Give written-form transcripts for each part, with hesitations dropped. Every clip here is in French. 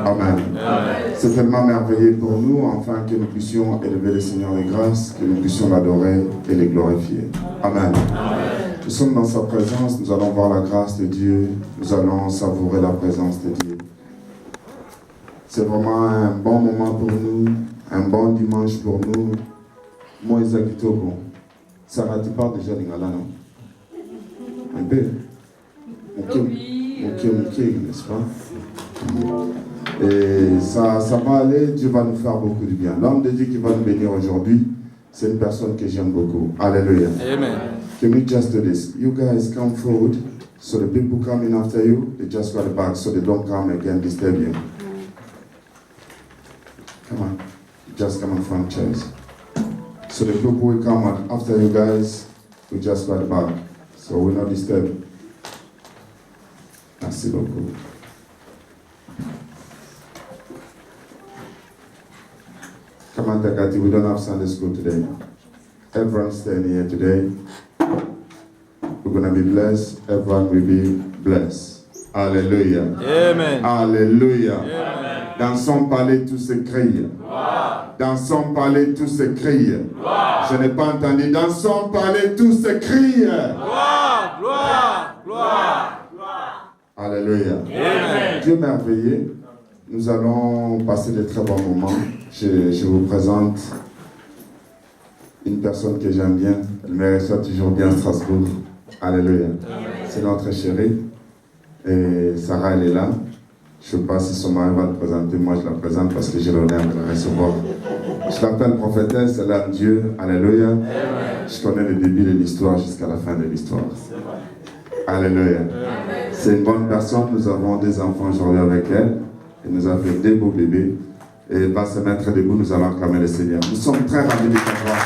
Amen. C'est tellement merveilleux pour nous, afin que nous puissions élever le Seigneur des grâces, que nous puissions l'adorer et le glorifier. Amen. Nous sommes dans sa présence, nous allons voir la grâce de Dieu, nous allons savourer la présence de Dieu. C'est vraiment un bon moment pour nous, un bon dimanche pour nous. Moïse Kitoko, Sarah, tu parles déjà d'Ingala, non? Un peu. N'est-ce pas? Et ça va aller, Dieu va nous faire beaucoup de bien. L'homme de Dieu qui va nous bénir aujourd'hui, c'est une personne que j'aime beaucoup. Alléluia. Amen. Can we just do this? You guys come forward, so the people coming after you, they just go back, so they don't come again disturb you. Come on, just come in front, chairs. So the people will come after you guys, we just go back, so we're not disturbed. Merci beaucoup. Come on, Takati, we don't have Sunday school today. Everyone's staying here today. We're going to be blessed. Everyone will be blessed. Alléluia. Amen. Alléluia. Amen. Dans son palais, tout se crie. Dans son palais, tout se crie. Je n'ai pas entendu. Dans son palais, tout se crie. Gloire, gloire, gloire. Alléluia. Amen. Dieu merveilleux. Nous allons passer de très bons moments. Je vous présente une personne que j'aime bien. Elle me reçoit toujours bien à Strasbourg. Alléluia. C'est notre chérie. Et Sarah, elle est là. Je ne sais pas si son mari va le présenter. Moi, je la présente parce que j'ai l'honneur de la recevoir. Je l'appelle prophétesse, elle aime Dieu. Alléluia. Amen. Je connais le début de l'histoire jusqu'à la fin de l'histoire. Alléluia. C'est une bonne personne. Nous avons des enfants aujourd'hui avec elle. Elle nous a fait des beaux bébés. Et elle va se mettre debout. Nous allons acclamer le Seigneur. Nous sommes très ravis de t'avoir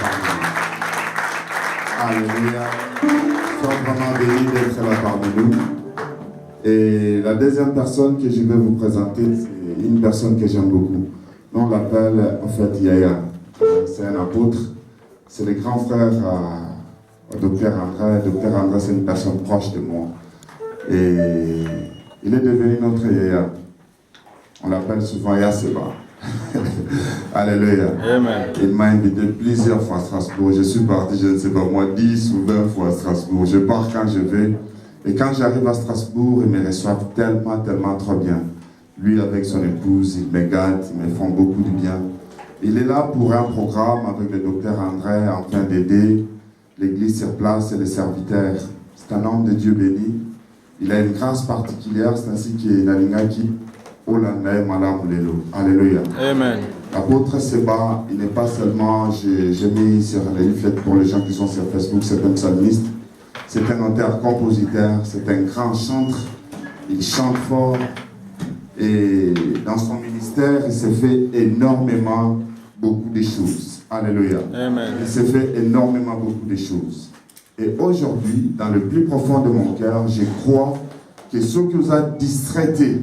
parmi nous. Alléluia. Nous sommes vraiment bénis d'être là parmi nous. Et la deuxième personne que je vais vous présenter, c'est une personne que j'aime beaucoup. On l'appelle en fait Yaya. C'est un apôtre. C'est le grand frère au docteur André. Le docteur André, c'est une personne proche de moi. Et il est devenu notre Yaya. On l'appelle souvent Yaseba. Alléluia. Amen. Il m'a invité plusieurs fois à Strasbourg. Je suis parti, je ne sais pas moi, 10 ou 20 fois à Strasbourg. Je pars quand je vais. Et quand j'arrive à Strasbourg, ils me reçoivent tellement, tellement trop bien. Lui avec son épouse, ils me gâtent, ils me font beaucoup de bien. Il est là pour un programme avec le docteur André afin d'aider l'église sur place et les serviteurs. C'est un homme de Dieu béni. Il a une grâce particulière, c'est ainsi qu'il est Nalingaki. Alléluia. Amen. L'apôtre Seba, il n'est pas seulement, j'ai mis sur les fêtes pour les gens qui sont sur Facebook, c'est un psalmiste, c'est un auteur-compositeur, c'est un grand chanteur, il chante fort et dans son ministère, il s'est fait énormément beaucoup de choses. Alléluia. Amen. Il s'est fait énormément beaucoup de choses. Et aujourd'hui, dans le plus profond de mon cœur, je crois que ce qui vous a distraité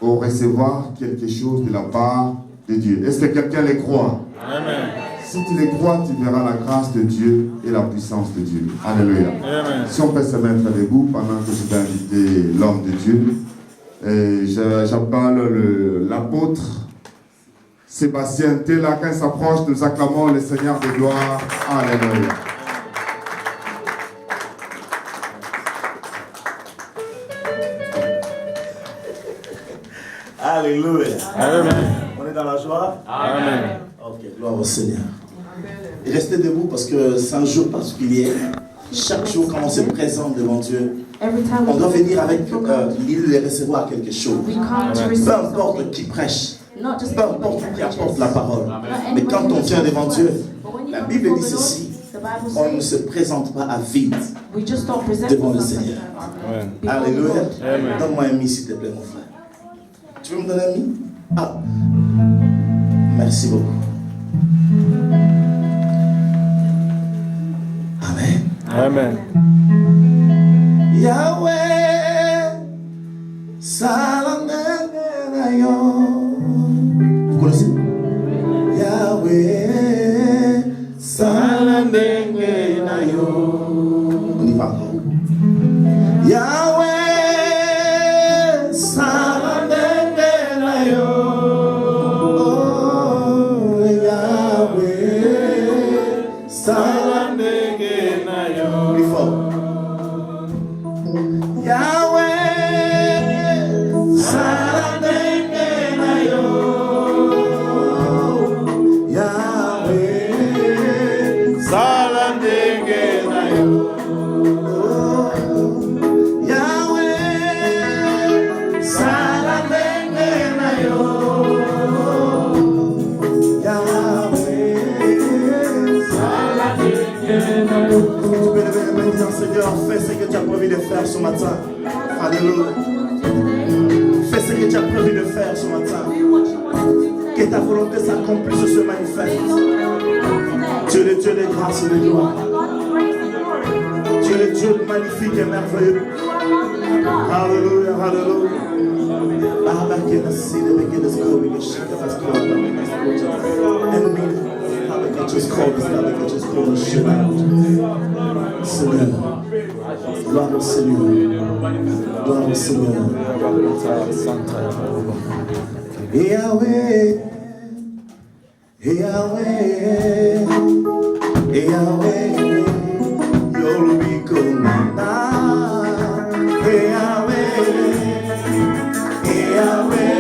au recevoir quelque chose de la part de Dieu. Est-ce que quelqu'un les croit? Amen. Si tu les crois, tu verras la grâce de Dieu et la puissance de Dieu. Alléluia. Amen. Si on peut se mettre debout pendant que je vais inviter l'homme de Dieu, j'appelle l'apôtre Sébastien Tella. Quand il s'approche, nous acclamons le Seigneur de gloire. Alléluia. Alléluia. Amen. On est dans la joie. Amen. Ok, gloire au Seigneur. Et restez debout parce que c'est un jour particulier. Chaque jour, quand on se présente devant Dieu, on doit venir avec l'idée de recevoir quelque chose. Peu importe qui prêche, peu importe qui apporte la parole. Mais quand on vient devant Dieu, la Bible dit ceci: on ne se présente pas à vide devant le Seigneur. Alléluia. Donne-moi un mi, s'il te plaît, mon frère. Tu veux me donner un mi? Ah, merci beaucoup. Amen. Amen. Yahweh, Salamanayo. Vous connaissez? Yahweh, Salamanayo. On y va encore. Yahweh, Salamanayo. Seigneur, fais ce que tu as prévu de faire ce matin. Alléluia. Fais ce que tu as prévu de faire ce matin. Que ta volonté s'accomplisse et se manifeste. Tu es le Dieu de grâce et de gloire. Tu es le Dieu magnifique et merveilleux. Alléluia, alléluia. Seigneur, gloire au Seigneur, gloire au Seigneur. Yahweh, Yahweh, Yahweh, Yolubikunana, Yahweh, Yahweh, Yahweh.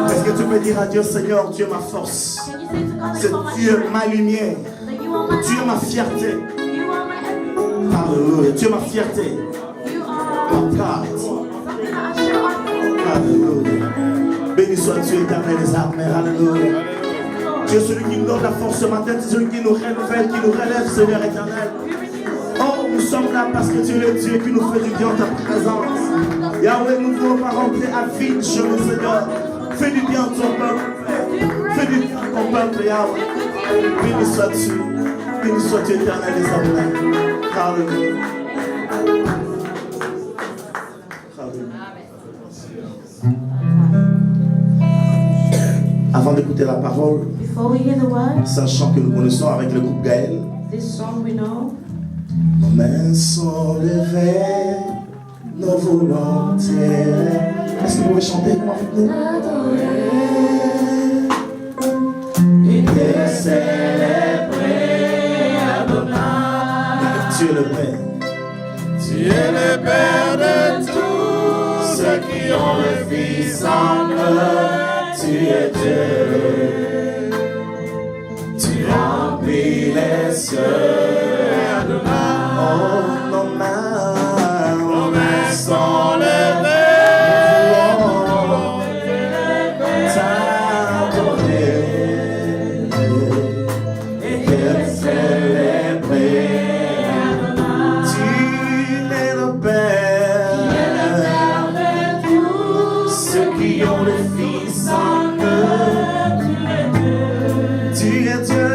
Est-ce que tu peux dire à Dieu, Seigneur, tu es ma force, c'est Dieu ma lumière, tu es ma fierté. Alléluia, tu es ma fierté, ma carte. Alléluia. Béni sois-tu, éternel des armées. Alléluia. Tu es celui qui nous donne la force ce matin, tu es celui qui nous renouvelle, qui nous relève, Seigneur éternel. Oh, nous sommes là parce que tu es le Dieu qui nous fait du bien en ta présence. Yahweh, nous ne voulons pas rentrer à vide chez nous, Seigneur. Fais du bien à ton peuple. Fais du bien à ton peuple, Yahweh. Béni sois-tu, éternel des armées. Alléluia. Avant d'écouter la parole, sachant que nous connaissons avec le groupe Gaël, nos mains sont levées, nos volontés. Est-ce que vous pouvez chanter avec nous? Et te célébrer, Adonai. Tu es le Père. Tu es le Père de tous ceux qui ont le Fils en eux. Tu es Dieu. Tu remplis les cieux, Adonai. Oh, nos mains sont levées. Tu es Dieu,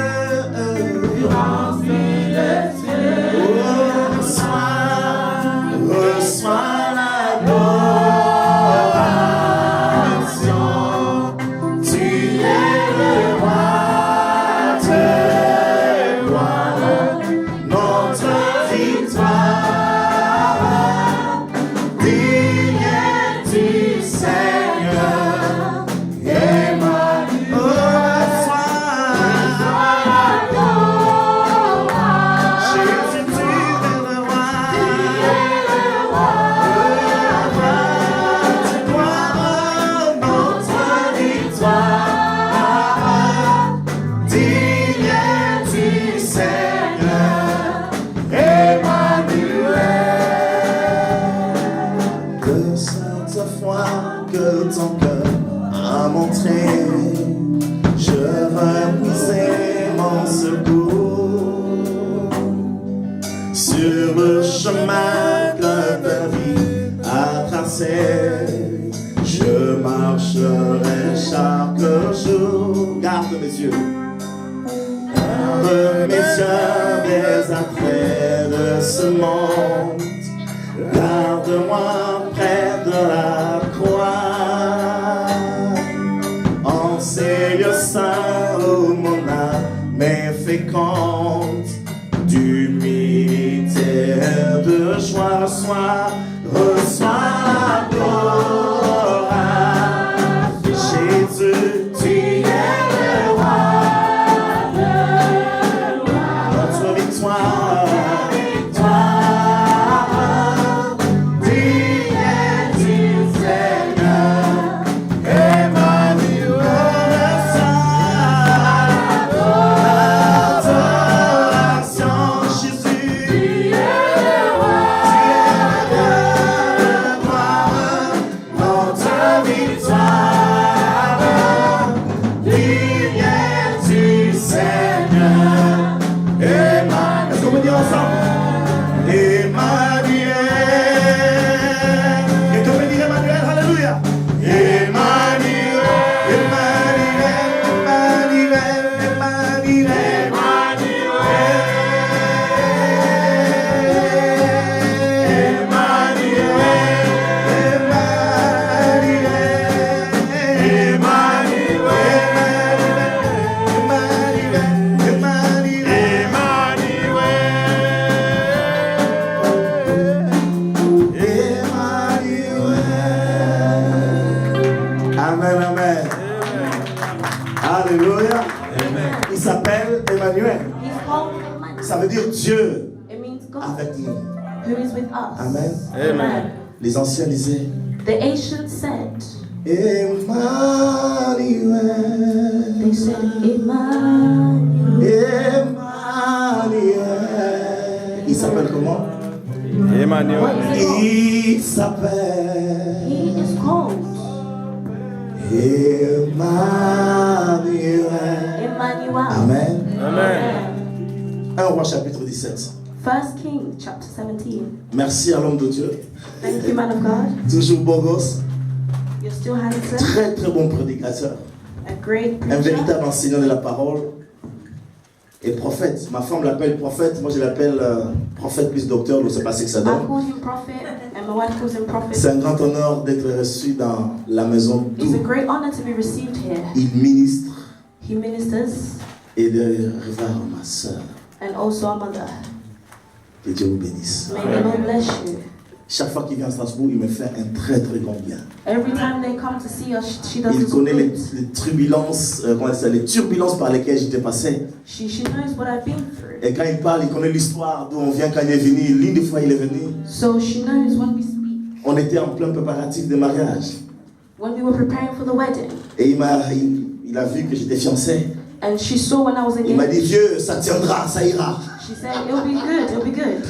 sur le chemin plein de vie à tracer. Je marcherai chaque jour. Garde mes yeux. Garde mes yeux des attraits de ce monde. Garde-moi près de la croix. En ces lieux saints où mon âme est féconde, d'humilité et de joie, reçois la gloire. Jésus, tu es le roi, notre victoire. Ça veut dire Dieu avec nous. Amen. Amen. Les anciens disaient, The ancients said, Emmanuel. they said, Emmanuel. Emmanuel. Il s'appelle comment? Emmanuel. What is it called? Il s'appelle He is called Emmanuel. Emmanuel. Amen. Amen. 1 Roi chapitre 17. 1 King chapter 17. Merci à l'homme de Dieu. Thank you, man of God. Toujours beau gosse. You're still handsome. Très très bon prédicateur. A great Un preacher. véritable enseignant de la parole. Et prophète. Ma femme l'appelle prophète. Moi je l'appelle prophète plus docteur. Je ne sais pas ce que ça I donne. call him prophet, and my wife calls him prophet. C'est un grand honneur d'être reçu dans la maison It's a d'où great honor to be received here. il ministre. He ministers, Et de revoir ma soeur. and also a mother. Que Dieu vous bénisse. May the Lord bless you. Chaque fois qu'il vient à Strasbourg, il me fait un très très grand bien. Every time they come to see us, she does Il us connaît good. les turbulences, les turbulences par lesquelles j'étais passé. She knows what I've been through. Et quand il parle, il connaît l'histoire d'où on vient quand il est venu. L'une des fois, il est venu. So she knows when we speak. On était en plein préparatif de mariage. When we were preparing for the wedding, Et il a vu que j'étais fiancé. and she saw when I was Il m'a dit, engaged. Dieu, ça tiendra, ça ira. She said, it'll be good, it'll be good.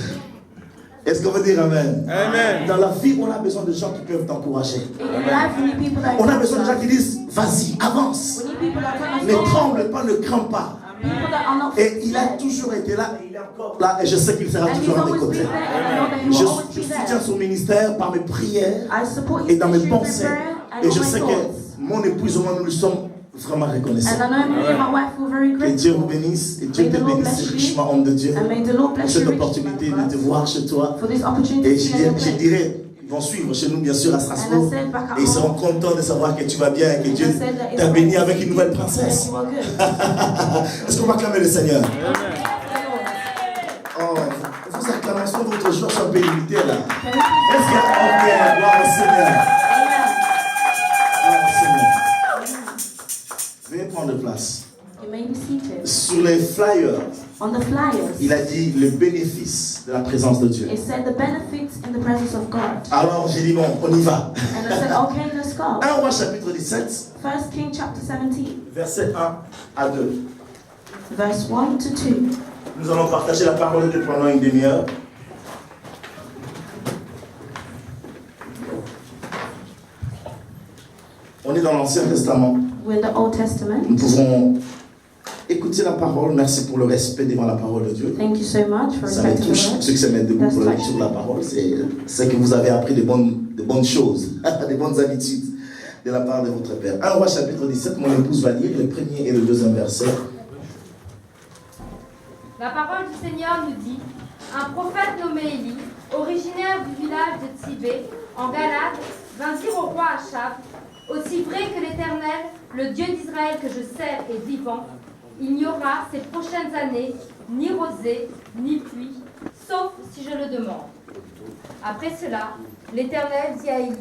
Est-ce qu'on veut dire Amen? Amen. Dans la vie, on a besoin de gens qui peuvent t'encourager. In life, we need people that On a besoin de gens encourage qui us. disent, vas-y, avance. We need people that tell us, Ne "Go." tremble pas, ne crains pas. People that are not Et il a scared. toujours été là, et il est encore là, et je sais qu'il sera And he's toujours à mes always côtés. been there, and I know that he Je will always be soutiens there. son ministère par mes prières I support et his dans mes ministry with pensées. prayer and Et all je my sais que thoughts. mon épouse et moi, nous lui sommes vraiment reconnaissants. And I know me and my wife feel very Que Dieu vous grateful. bénisse et Dieu May te the Lord bénisse bless you. richement, homme de Dieu, And may the Lord pour bless cette you richly, opportunité man de te of God, voir chez toi. for this opportunity Et to see your je place. dirais, ils vont suivre chez nous, bien sûr, à Strasbourg. And I said back at Et ils seront home, contents de savoir que tu vas bien et que and Dieu I said that it's t'a béni okay avec une nouvelle that princesse. you are good. Est-ce qu'on va acclamer le Seigneur? Amen. Oh, vos acclamations, votre joie sont illimitées là. Can we please- Est-ce qu'il y a gloire au Seigneur? Amen. Gloire au Seigneur. Veuillez prendre place. You may be seated. Sur les flyers, On the flyers, il a dit le bénéfice de la présence de Dieu. it said the benefits in the presence of God. Alors j'ai dit bon, on y va. And I said, okay, let's go. 1 Roi chapitre 17, 1 King chapter 17, verset 1 à 2. verse 1 to 2. Nous allons partager la parole de Dieu pendant une demi-heure. On est dans l'Ancien Testament. We're in the Old Testament. Nous pouvons écouter écouté la parole, merci pour le respect devant la parole de Dieu. Thank you so much for Ça me respecting touche, the word. ceux qui se mettent debout pour la lecture de la parole, c'est que vous avez appris de bonnes choses, de bonnes habitudes de la part de votre Père. 1 Roi chapitre 17, mon épouse va lire le premier et le deuxième verset. La parole du Seigneur nous dit: un prophète nommé Élie, originaire du village de Tibé, en Galade, vint dire au roi Achab: aussi vrai que l'Éternel, le Dieu d'Israël que je sers, est vivant, il n'y aura ces prochaines années ni rosée, ni pluie, sauf si je le demande. Après cela, l'Éternel dit à Élie: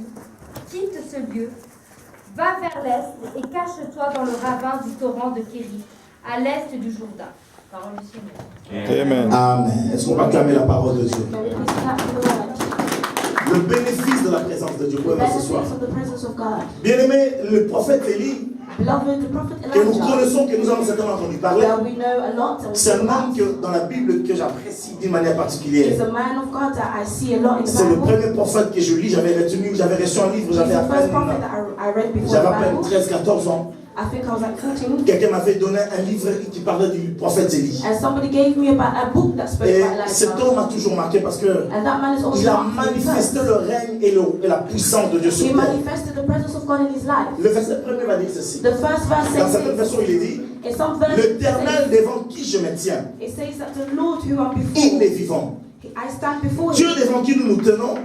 quitte ce lieu, va vers l'est et cache-toi dans le ravin du torrent de Kéri, à l'est du Jourdain. Parole du Seigneur. Amen. Amen. Est-ce qu'on va clamer la parole de Dieu? Can we please clap for the word? Le bénéfice de la présence de Dieu. Pour ce Benefits soir. of the presence of God. Bien-aimé, le prophète Élie, Beloved, the prophet que nous Elijah, connaissons, que nous avons certainement entendu parler, that we know a lot, and we c'est un know homme about, que, dans la Bible que j'apprécie d'une manière is particulière. a man of God that I see a lot in the C'est le Bible. premier prophète que je lis. J'avais reçu un livre, He's j'avais à the first peine, prophet that I read before j'avais the à peine Bible. 13-14 ans. I think I was like 14. Quelqu'un m'avait donné un livre qui parlait du prophète Élie. And somebody gave me about a book that spoke Et about cet Elijah. homme m'a toujours marqué parce que And that man is also il a manifesté le règne et la puissance de Dieu sur He terre. manifested the presence of God in his life. Le verset premier va dire ceci. The first verse Dans says certaines this. versions, il est dit: In some versions, l'Éternel devant qui je me tiens, it says that the Lord who I'm il est before, vivant. I stand before Dieu him, devant qui nous nous tenons,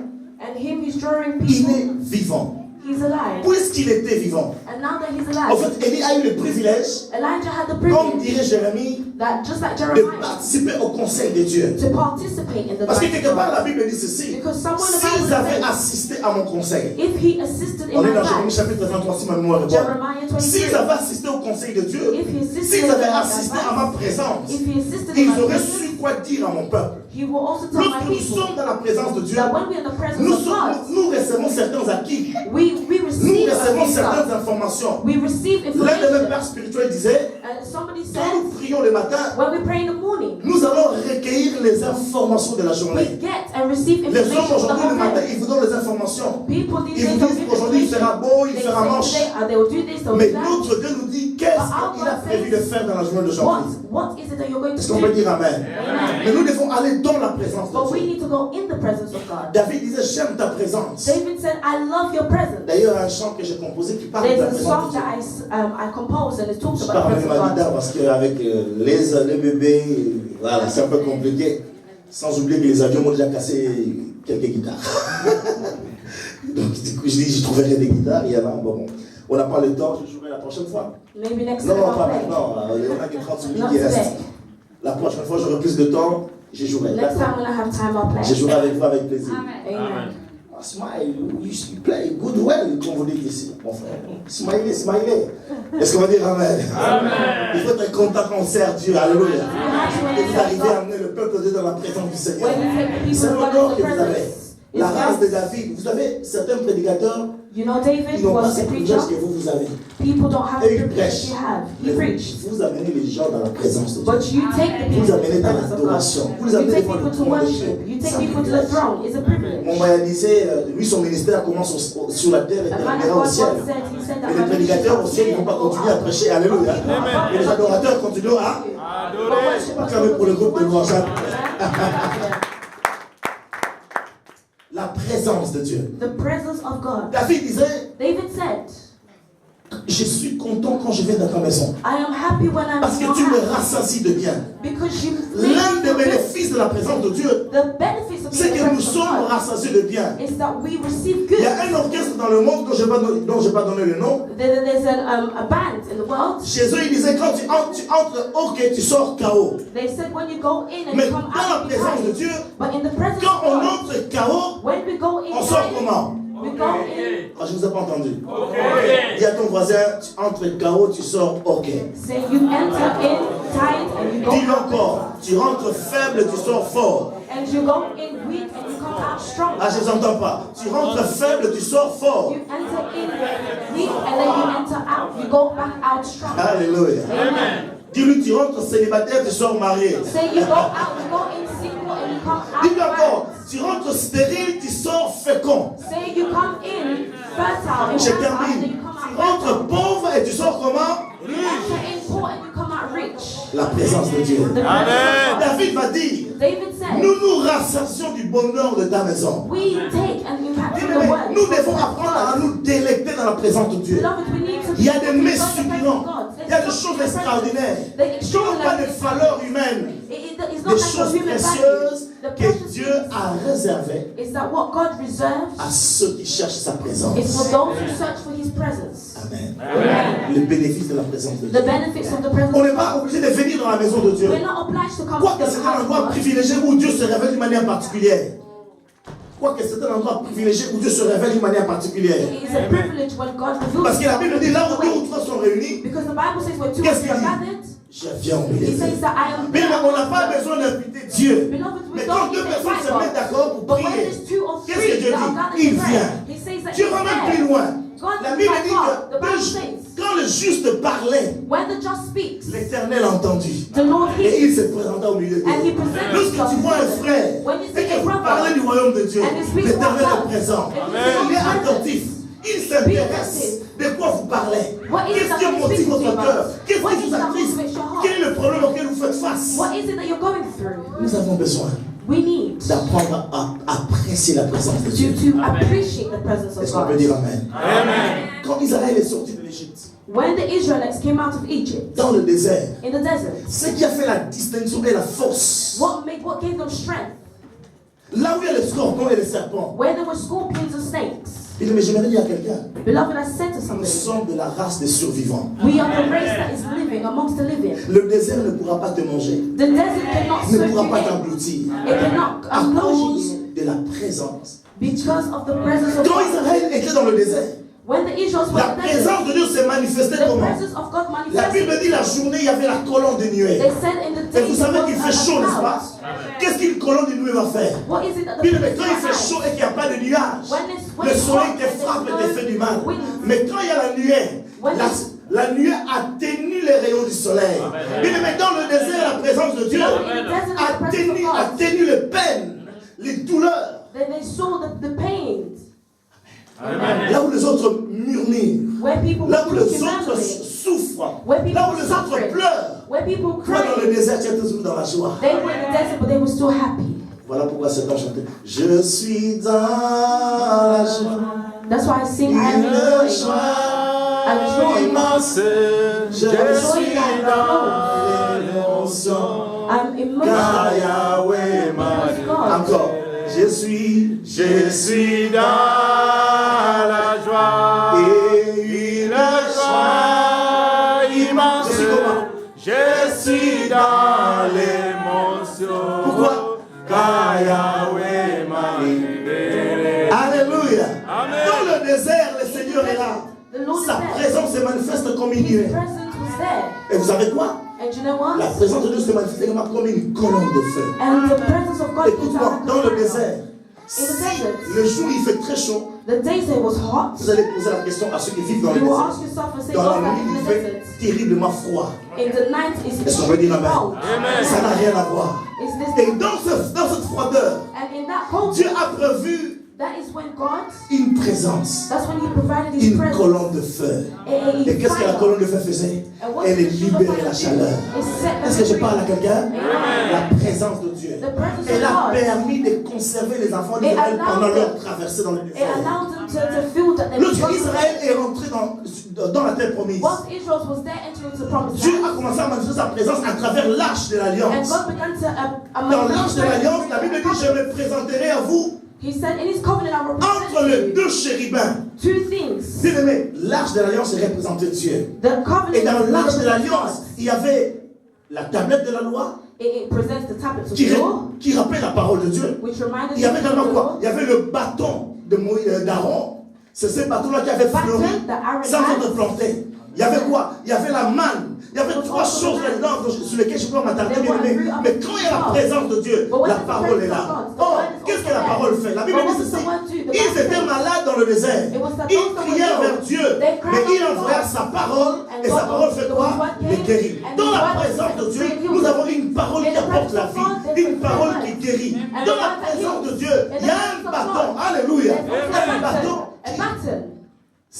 and him who's drawing il people, est vivant. he's alive. Puisqu'il était vivant. And now that he's En alive, fait, Élie a eu le privilège, Elijah had the comme privilege dirait Jérémie, that just like de Jeremiah, participer au conseil de Dieu. to participate in the Parce que life quelque of part, la God. Bible dit ceci: Because somewhere in the Bible s'ils avaient says, assisté à mon conseil, if he assisted in on est my dans Jérémie life, chapitre 23, si ma mémoire est bonne. Jeremiah S'ils 23, avaient assisté au conseil de Dieu, if he assisted s'ils in avaient my assisté à ma life, présence, if he assisted in ils my auraient presence, su quoi dire à mon peuple. he will also tell my Lorsque nous people sommes dans la présence de Dieu, that when we're in the presence nous, of God, nous recevons certains acquis. we Nous receive recevons stuff. certaines informations. We receive L'un de mes information. pères spirituels disait: Somebody quand said, nous prions le matin, when we pray in the morning, nous allons recueillir les informations de la we journée. get and receive Les hommes information for the aujourd'hui, le whole matin, day. ils vous donnent les informations. People these Ils days vous don't disent give qu'aujourd'hui il fera information. beau, il They fera say moche. today, they will do this, they will Mais do that. notre Dieu nous dit qu'est-ce qu'il a prévu de faire dans la journée d'aujourd'hui. What is it that you're going Est-ce to qu'on peut do? dire Amen? Amen. Mais nous devons aller dans la présence But de we Dieu. need to go in the presence of God. David disait: j'aime ta présence. David said, I love your presence. D'ailleurs, un chant que j'ai composé qui parle de la There's a présence song de Dieu. that I composed and it talks Je about parle the avec presence ma of guitare God. parce qu'avec les bébés, voilà, c'est un peu compliqué. Sans oublier que les avions m'ont déjà cassé quelques guitares. Donc, du coup, je dis: je trouverai des guitares. Il y en a, bon, on n'a pas le temps, je jouerai la prochaine fois. Maybe next Non, time non, I'll pas play. maintenant. On a que 30 minutes Not qui restent. today. La prochaine fois, j'aurai plus de temps, je jouerai. Next time D'accord? when I have time, I'll Je play. jouerai avec vous avec plaisir. Amen. Amen. Ah, smile, you play good well, comme vous dites ici, mon frère. Smiley, smiley. Est-ce qu'on va dire Amen? Amen. Il faut être content quand on sert Dieu. Alléluia. Et vous arrivez à amener le peuple de Dieu dans la présence du Seigneur. When you take the C'est people of l'honneur God que in the vous avez. presence, La race de it's David. Vous savez, certains prédicateurs, you know, David ils n'ont pas was ce a privilège preacher. que vous avez. People don't have the Et il privilege prêche. you have. He Mais preached. vous amenez les gens dans la présence de Dieu. But you take the Vous people to amenez the dans presence of l'adoration. God. Vous les You amenez take devant le people to trône de worship. Dieu. You C'est take un people to the privilège. throne. It's a privilege. Mon mari disait, lui, son ministère commence sur la terre et A man of terminera au God ciel. once said, he said that Et les my prédicateurs au ministry ciel, ils ne vont pas continuer à prêcher. Alléluia. Et les adorateurs continuent à acclamer pour le groupe de louange. La présence de Dieu. The presence of God. David disait: David said, je suis content quand je viens dans ta maison. I am happy when I'm Parce in your que tu me house. rassasies de bien. Because you L'un des make bénéfices de la présence de Dieu, the benefits of c'est being que in the nous presence sommes of God rassasiés de bien. is that we receive Il y a good. un orchestre dans le monde dont je n'ai pas donné le nom. There's a band in the world. Chez eux, ils disaient: quand tu entres, ok, tu sors KO. They said when you go in and Mais you dans come la out, you présence de cry. Dieu, But in the presence quand on of God, entre KO, when we go in, on sort comment? we go in. Ah, je ne vous ai pas entendu. Dis à ton voisin: tu entres KO, tu sors ok. Say you enter in tight and you go Dis-le out. encore: tu rentres faible, tu sors fort. And you go in weak and you come out strong. Ah, je ne vous entends pas. Tu rentres faible, tu sors fort. You enter in weak and then you enter out. You go back out strong. Alléluia. Amen. Dis-lui: tu rentres célibataire, tu sors marié. Say you go out, you go in single and you come out. Dis-lui encore: married. tu rentres stérile, tu sors fécond. Say you come in fertile and Je fertile and termine. then you come Tu out rentres fertile. pauvre et tu sors comment? You enter in poor and you come out rich. la présence de Dieu. Amen. David va dire, David said, nous nous rassasions du bonheur de ta maison. we take and impact Bien the aimé, word. nous devons apprendre à nous délecter dans la présence de Dieu. Beloved, we need to Il y a des mets God, the presence succulents. of God. Il y a des choses extraordinaires. Qui n'ont pas de valeur humaine. It's Des not like a choses human précieuses value. The que precious Dieu things a réservées is that what God reserves à ceux qui cherchent sa présence. is for those who search for His presence. Amen. Amen. Le bénéfice de la présence de The Dieu. benefits of the presence On of n'est pas God. obligé de venir dans la maison de Dieu. We're not obliged to come Quoique to the c'est un house of endroit God. privilégié où Dieu se révèle d'une manière particulière. Quoique c'est un endroit privilégié où Dieu se révèle d'une manière particulière. It is a privilege when God reveals Parce que la Bible dit là où deux ou Himself. trois sont réunis, Because the Bible says where two or Qu'est-ce three are qu'il dit? gathered, je viens au milieu He d'eux. says that I am Mais there. on n'a pas besoin d'inviter Dieu. Beloved, we Mais quand don't deux need to personnes invite se mettent God. d'accord pour But when prier, there's two or qu'est-ce que three Dieu that are dit? gathered Il to pray, vient. He says that Dieu He's va même there. plus loin. God La is Bible by dit God. que The Bible says, quand le juste parlait, when the just speaks, l'Éternel a entendu. the Lord Et hears. il se présenta au milieu And he d'eux. presents Lorsque himself tu vois un to them. frère When you et see que a vous brother, parlez du royaume de Dieu, and he speaks l'Éternel about est présent. God, Il est Amen. attentif. Il s'intéresse. De quoi vous parlez? What is it Qu'est-ce that qui he motive speaks to you votre cœur? about? Qu'est-ce What qui is vous that attriste? motivates your heart? Quel est le problème auquel vous faites face? What is it that you're going through? Nous avons besoin We need d'apprendre à apprécier la présence de Dieu. to appreciate the presence of Est-ce qu'on peut God. dire Amen? Amen. Quand Israël est sorti de l'Égypte, When the Israelites came out of Egypt, dans le désert, in the desert, ce qui a fait la distinction et la force, what gave them strength? là où il y a les scorpions et les serpents, Where there were scorpions and snakes. il dit, mais j'aimerais dire à quelqu'un, Beloved, I said to nous somebody, sommes de la race des survivants. we are the race that is living amongst the living. Le désert ne pourra pas te manger, The desert cannot ne soak pourra you pas in. t'engloutir It cannot à enclose cause you de la présence. because of the presence of Quand God. Israël était dans le désert, When the Israelites were la in the desert, présence de Dieu s'est manifestée the comment? presence of God La Bible manifested. dit la journée, il y avait la colonne de nuée. They said in the Et day vous savez qu'il fait chaud, n'est-ce cloud. pas? Qu'est-ce qu'une colonne de nuée va faire? What is it that the Bible, mais presence quand il fait of chaud God et qu'il n'y a pas de nuages, when le it's soleil hot te and frappe et te there's fait no du mal. wind. Mais quand il y a la nuée, When la nuée atténue les rayons du soleil. Bible, mais dans le désert, la présence de Dieu in the desert, the presence of God, atténue les peines, les douleurs. then they saw the pains. Là où les autres murmurent, Where people là où were les preaching autres memory, souffrent, where people là où were les autres suffering, pleurent. where people Toi, dans le cried, désert, tu es toujours dans la joie. they were in the desert, but they were still happy. Voilà pourquoi cet homme chantait. Je suis dans la joie. That's why I sing, I am Une enjoying. joie joy. Immense, je suis dans l'émotion, I'm car emotional Yahweh m'a because dit. God. Encore. Je suis dans la joie, et une joie immense. Je suis comment? Je suis dans l'émotion. Pourquoi? Car Yahweh m'a libéré. Alléluia. Amen. Dans le désert, le Seigneur est là. The Lord is Sa there. présence se manifeste comme une His nuée. presence was there. Et vous savez quoi? And you know what? La présence de Dieu se manifeste également comme une colonne de feu. And the presence of God is Écoute-moi, dans le désert, In the desert, le jour il fait très chaud, the days it was hot. vous allez poser la question à ceux qui vivent dans le You will désert. ask yourself and say, Dans God, la I'm nuit, in il the fait desert. terriblement froid. In the night, it's Est-ce qu'on peut dire extremely amen? cold. Ça n'a rien à voir. It's this, Et dans cette froideur, and in that cold, Dieu a prévu that is when God, une présence, that's when He provided His une presence. colonne de feu. A Et qu'est-ce que la fire. colonne de feu faisait? And what Elle did the libérait fire la do? chaleur. It set them Est-ce que je free. parle à quelqu'un? Amen. La présence de Dieu. The presence Elle of a God. permis de conserver les enfants It d'Israël allowed pendant them- leur traversée dans le It désert. allowed them to feel that they Lorsque were Israël est rentré dans la terre promise, Once Israel was there entering into the promised Dieu land, a commencé à manifester sa présence à travers l'arche de and l'alliance. God began to Dans l'arche de l'alliance, la Bible dit, je me présenterai à vous He said, in His covenant, I will entre present les you deux chérubins. two things. Bien aimé, l'arche de l'alliance représentait Dieu. The covenant Et dans is l'arche de the l'alliance, il y avait la tablette de la loi It presents the tablets of qui, the law, qui rappelle la parole de Dieu. which reminded Il y avait them of également the quoi? law. Il y avait le bâton de d'Aaron. C'est ce bâton-là qui avait fleuri Baptism that Aaron sans had. être planté. Il y avait quoi? Il y avait la manne. Il y avait trois choses là-dedans sur lesquelles je peux m'attarder. Mais quand il y a la présence de Dieu, la parole est là. Oh, qu'est-ce que la parole fait? La Bible dit ceci. Ils étaient malades dans le désert. Ils crièrent vers Dieu. Mais il envoya sa parole. Et sa parole fait quoi? Les guérit. Dans la présence de Dieu, nous avons une parole qui apporte la vie. Une parole qui guérit. Dans la présence de Dieu, il y a un bâton. Alléluia. Un bâton. A baton.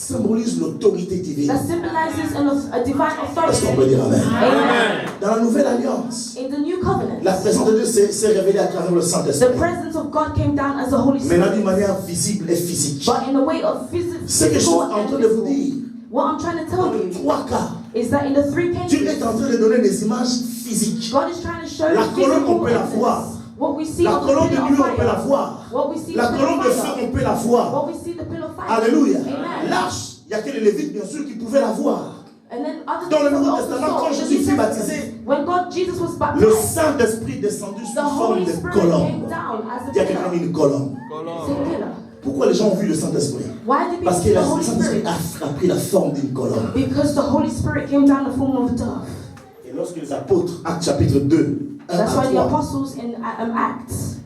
symbolise l'autorité divine. That symbolizes a divine Est-ce qu'on authority. peut dire Amen? Amen. Dans la nouvelle alliance, In the new covenant, la présence de Dieu s'est révélée à travers le the Saint-Esprit. presence of God came down as the Holy Maintenant Spirit. d'une manière visible et physique. But in a way of Ce que je suis physical en and train de vous physical. dire, What I'm trying to dans tell les you trois cas, is that in the three Dieu cases, est en train de donner des images physiques. God is trying to show La colonne, on peut la physical voir. evidence. What we see La on the colonne de pillar nuit, of on peut la fire. voir. What we see La the pillar colonne of de fire. feu, on peut la voir. What we see the pillar of fire. Alléluia. Amen. L'arche, il n'y a que les Lévites, bien sûr, qui pouvaient la voir. And then other Dans le people Nouveau also Testament, saw quand in the Jésus New fut Testament, baptisé, when Jesus was le baptized, Saint-Esprit est descendu the sous forme Holy de Spirit colombe. came down as a Il y a quelqu'un qui pillar. a une colombe. It's a pillar. Pourquoi les gens ont vu le Saint-Esprit? Why did Parce people que see le the Holy Saint-Esprit Spirit? a pris la forme d'une colombe. Because the Holy Spirit came down in the form of a dove. Et lorsque les apôtres, Actes chapitre 2, 1 That's à why the 3, apostles in Acts,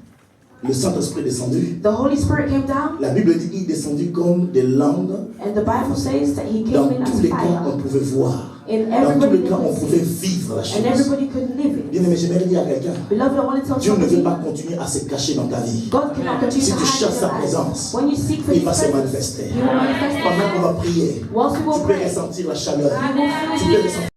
le Saint-Esprit est descendu. the Holy Spirit came down, La Bible dit qu'il est descendu comme des langues. and the Bible says that he Dans came in tous as les cas, on fire. pouvait voir. In Dans tous everybody les cas, on could pouvait see, vivre la and chose. everybody could live it. Bien aimé, j'aimerais dire à quelqu'un, Beloved, I want to tell Dieu ne veut somebody, pas continuer à se cacher dans ta vie. God cannot continue Si to tu hide cherches in sa your life. présence, When you seek for il His va se presence, manifester. He will manifest Pendant qu'on Himself. va prier, Whilst we will tu peux pray, ressentir la chaleur. you will Tu feel peux the ressentir